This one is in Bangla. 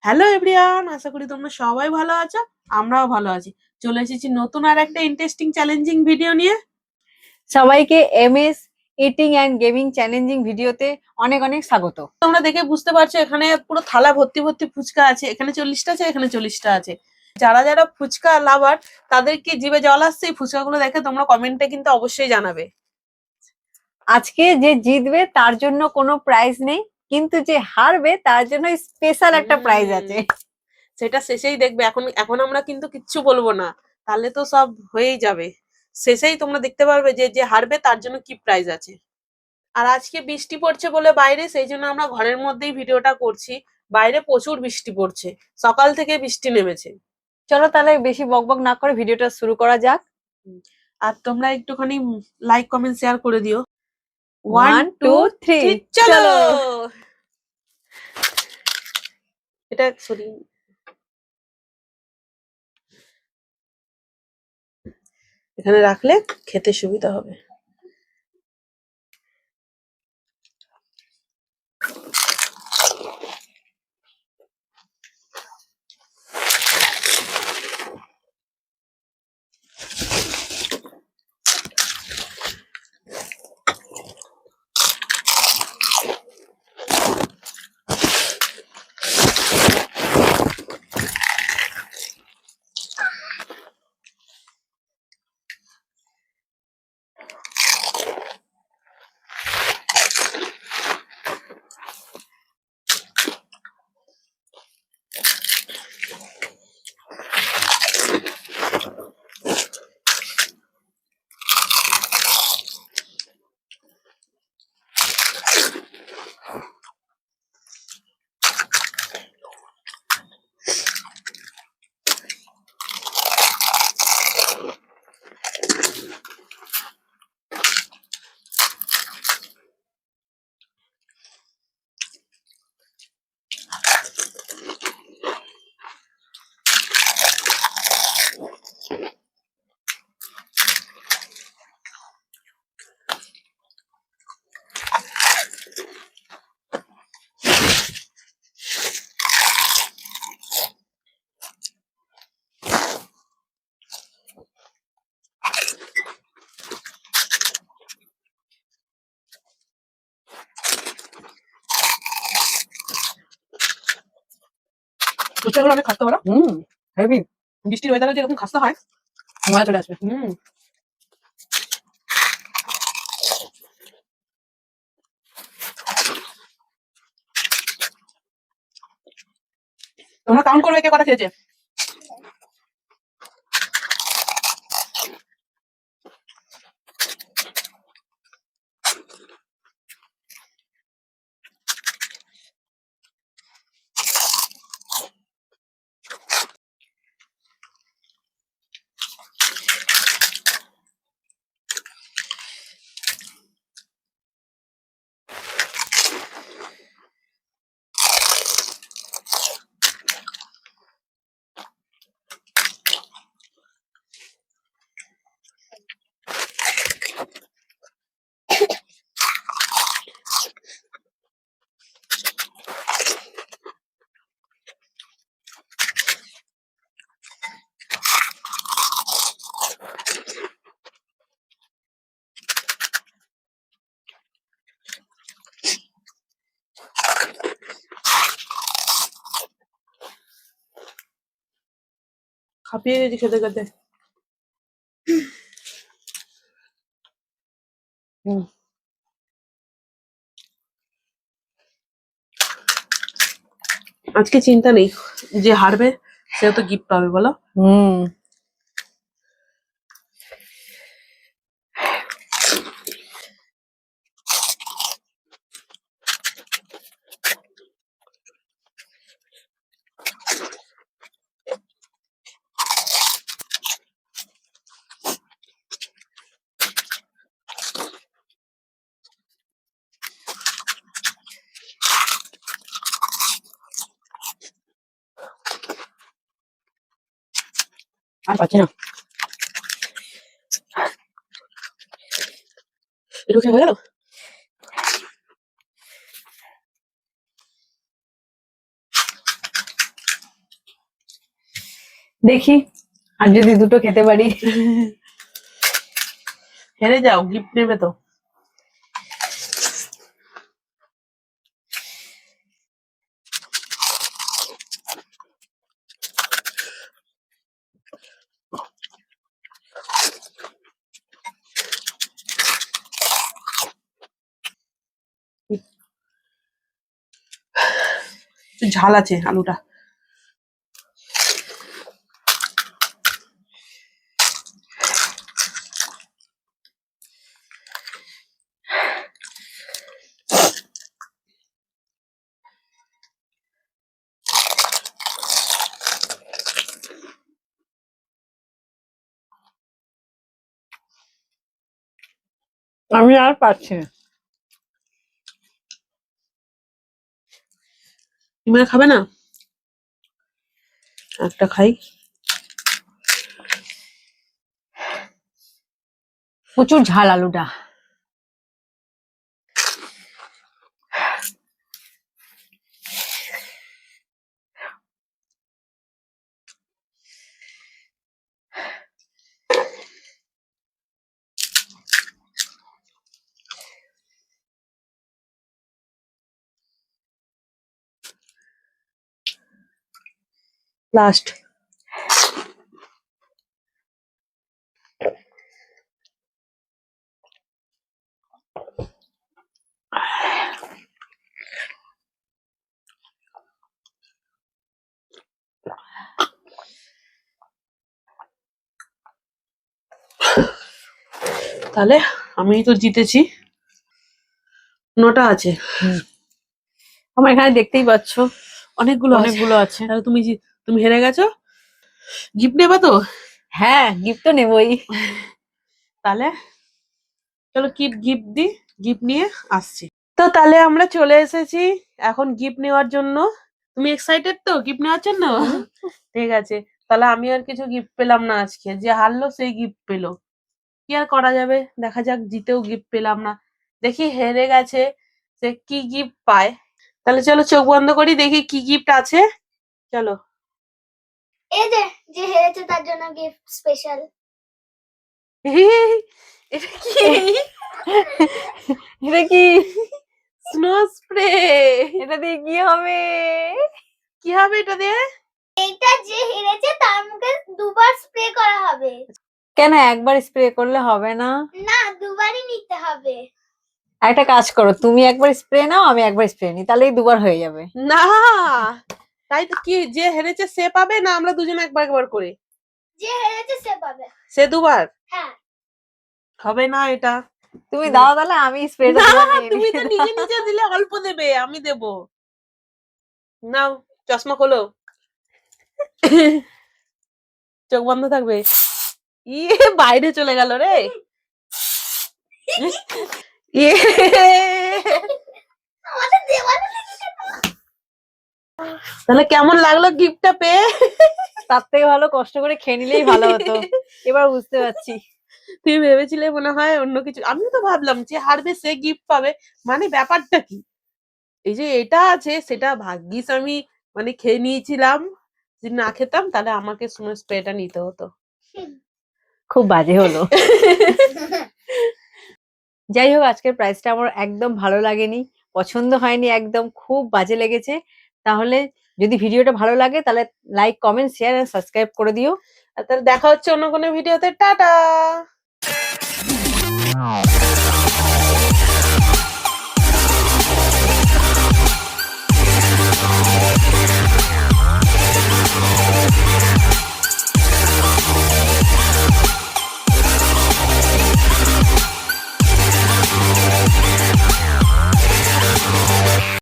হ্যালো এভরিওয়ান, আশা করি তোমরা সবাই ভালো আছো। আমরাও ভালো আছি। চলে এসেছি নতুন আর একটা ইন্টারেস্টিং চ্যালেঞ্জিং ভিডিও নিয়ে। সবাইকে MS eating and gaming challenging ভিডিওতে অনেক অনেক স্বাগত। তোমরা দেখে বুঝতে পারছো এখানে পুরো থালা ভর্তি ভর্তি ফুচকা আছে। এখানে 40টা আছে, এখানে 40টা আছে। যারা যারা ফুচকা লাভার তাদের কি জিভে জল আসছে এই ফুচকাগুলো দেখে? তোমরা কমেন্টে কিন্তু অবশ্যই জানাবে। আজকে যে জিতবে তার জন্য কোনো প্রাইজ নেই, কিন্তু যে হারবে তার জন্য স্পেশাল একটা প্রাইজ আছে। সেটা শেষেই দেখবে। এখন এখন আমরা কিন্তু কিচ্ছু বলবো না, তাহলে তো সব হয়েই যাবে। শেষেই তোমরা দেখতে পারবে যে যে হারবে তার জন্য কি প্রাইজ আছে। আর আজকে বৃষ্টি পড়ছে বলে বাইরে, সেই জন্য আমরা ঘরের মধ্যেই ভিডিওটা করছি। বাইরে প্রচুর বৃষ্টি পড়ছে, সকাল থেকে বৃষ্টি নেমেছে। চলো তাহলে বেশি বকবক না করে ভিডিওটা শুরু করা যাক। আর তোমরা একটুখানি লাইক কমেন্ট শেয়ার করে দিও। 1 2 3 চলো। চলো। এটা সরি, এখানে রাখলে খেতে সুবিধা হবে। ফুচকাগুলো অনেক খাস্তা বলো। হেভি। বৃষ্টির ওয়েদারে যেরকম খাস্তা হয়, মজা চলে আসবে। তোমরা কাউন্ট করবে কে কটা খেয়েছে। খাপিয়ে গেছি খেতে খেতে। আজকে চিন্তা নেই, যে হারবে সে তো গিফট পাবে বলো। আর পাচ্ছি না। একটু খেয়ে হয়ে গেল। দেখি আর যদি দুটো খেতে পারি। হেরে যাও, গিফট নেবে তো। একটু ঝাল আছে আলুটা। আমি আর পাচ্ছি না। তুমি আর খাবে না? একটা খাই। প্রচুর ঝাল আলুটা। লাস্ট। তাহলে আমি তো জিতেছি। 9টা আছে। আমার এখানে দেখতেই পাচ্ছ অনেকগুলো আছে। অনেকগুলো আছে। তাহলে তুমি হেরে গেছো। গিফট নেবা তো? হ্যাঁ, গিফট তো নেবই। তাহলে চলো গিফট দি, গিফট নিয়ে আসছি। তো তাহলে আমরা চলে এসেছি এখন গিফট নেওয়ার জন্য। তুমি এক্সাইটেড তো গিফট নেওয়ার জন্য? ঠিক আছে, তাহলে আমি আর কিছু গিফট পেলাম না আজকে। যে হারলো সেই গিফট পেলো, কি আর করা যাবে। দেখা যাক, জিতেও গিফট পেলাম না। দেখি হেরে গেছে সে কি গিফট পায়। তাহলে চলো চোখ বন্ধ করি, দেখি কি গিফট আছে। চলো। এই যে হেরেছে তার জন্য গিফট স্পেশাল। এটা কি? এটা কি? Snow spray. এটা দিয়ে কি হবে? কি হবে এটা দিয়ে? এটা যে হেরেছে তার মুখে দুবার স্প্রে করা হবে। কেন একবার স্প্রে করলে হবে না? না, দুবারই নিতে হবে। একটা কাজ করো, তুমি একবার স্প্রে নাও, আমি একবার স্প্রে নিই, তাহলেই দুবার হয়ে যাবে। না, তাই তো। কি, যে হেরেছে সে পাবে না আমরা দুজন একবার একবার করে? যে হেরেছে সে পাবে। সে দুবার? হ্যাঁ। হবে না এটা। তুমি দাও, তাহলে আমি স্প্রেটা না, দুবার নিয়ে তুমি নিই। তো নিজে নিজে দিলে অল্প দেবে, আমি দেব। নাও, চশমা খোলো। চোখ বন্ধ থাকবে। ইয়ে, বাইরে চলে গেল রে। ইয়ে, আমাদের দেওয়ালে লেগেছে। তাহলে কেমন লাগলো গিফটটা পেয়ে? তার থেকে ভালো কষ্ট করে খেয়ে নিলেই ভালো হতো। এবার বুঝতে পারছি। তুমি ভেবেছিলে মনে হয় অন্য কিছু। আমিও তো ভাবলাম যে হারবে সে গিফট পাবে, মানে ব্যাপারটা কি। এই যে এটা আছে সেটা ভাগ্যিস আমি মানে খেয়ে নিয়েছিলাম। যদি না খেতাম তাহলে আমাকে স্নো স্প্রেটা নিতে হতো। খুব বাজে হলো। যাই হোক, আজকের প্রাইসটা আমার একদম ভালো লাগেনি, পছন্দ হয়নি, একদম খুব বাজে লেগেছে। তাহলে যদি ভিডিওটা ভালো লাগে তাহলে লাইক, কমেন্ট, শেয়ার আর সাবস্ক্রাইব করে দিও। আর তাহলে দেখা হচ্ছে অন্য কোনো ভিডিওতে। টাটা।